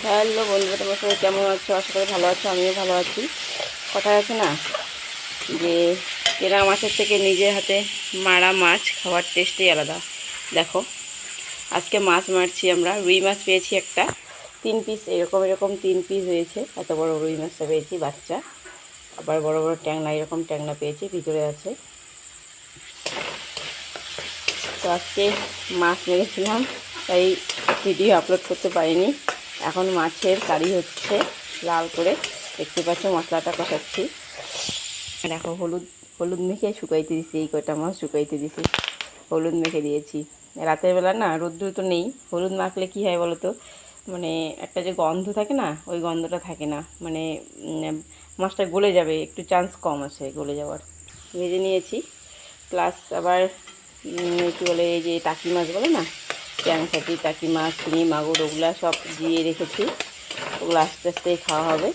Hello বন্ধুরা, তোমার সবাই কেমন আছো? আশা করি ভালো আছো, আমিও ভালো আছি। কথা আছে না যে কেনা মাছের থেকে নিজের হাতে মারা মাছ খাওয়ার টেস্টই আলাদা। দেখো, আজকে মাছ মারছি আমরা। রুই মাছ পেয়েছি একটা, 3 পিস, এরকম এরকম 3 পিস হয়েছে। এত বড় রুই মাছটা পেয়েছি, বাচ্চা। আবার বড় বড় ট্যাংনা, এরকম ট্যাংনা পেয়েছি, ভিতরে আছে। তো আজকে মাছ মেরেছিলাম, তাই ভিডিও আপলোড করতে পারিনি। এখন মাছের কারি হচ্ছে লাল করে, দেখতে পাচ্ছ। মশলাটা কষাচ্ছি। দেখো, হলুদ হলুদ মেখে শুকাইতে দিছি। এই কয়টা মাছ শুকাইতে দিছি, হলুদ মেখে দিয়েছি। রাতের বেলা না, রোদ্দুর তো নেই। হলুদ মাখলে কী হয় বলো তো, মানে একটা যে গন্ধ থাকে না, ওই গন্ধটা থাকে না। মানে মাছটা গলে যাবে, একটু চান্স কম আছে গলে যাওয়ার। ভেজে নিয়েছি। প্লাস আবার কী বলে, এই যে টাকি মাছ বলে না, ট্যাংসাটি, টাকি মাছ, চিংড়ি, মাগুর, ওগুলা সব দিয়ে রেখেছি। ওগুলো আস্তে আস্তে খাওয়া হবে,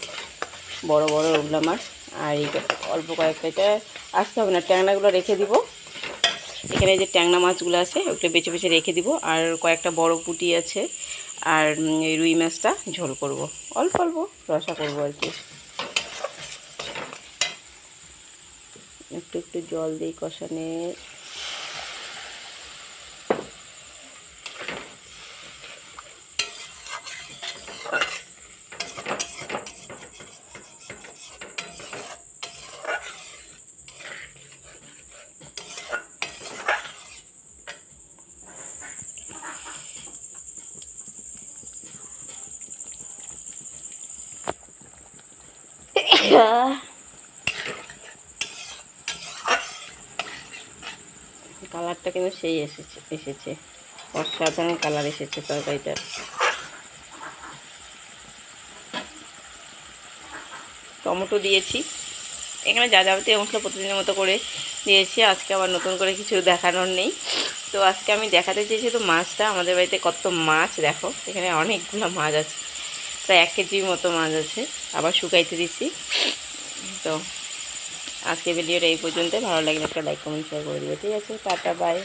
বড় বড় ওগুলা মাছ। আর এই অল্প কয়েকটা, এটা আসতে হবে না, ট্যাংনাগুলো রেখে দিব। এখানে যে ট্যাংনা মাছগুলো আছে ওগুলো বেছে বেছে রেখে দিব। আর কয়েকটা বড় পুঁটি আছে। আর এই রুই মাছটা ঝোল করব, অল্প অল্প রসা করব আর কি। একটু একটু জল দিই কষানে। কালারটা কিন্তু সেই এসেছে, অসাধারণ কালার এসেছে তরকারিটা। টমেটো দিয়েছি, এখানে যা যাবতীয় মশলা প্রতিদিনের মতো করে দিয়েছি। আজকে আবার নতুন করে কিছু দেখানোর নেই। তো আজকে আমি দেখাতে চেয়েছি তো মাছটা, আমাদের বাড়িতে কত মাছ দেখো, এখানে অনেকগুলো মাছ আছে, প্রায় 1 কেজির মতো মাছ আছে। আবার শুকাইতে দিচ্ছি। তো আজকে ভিডিওটা এই পর্যন্ত। ভালো লাগলে একটা লাইক কমেন্ট শেয়ার করে দিবে। ঠিক আছে, টাটা, বাই।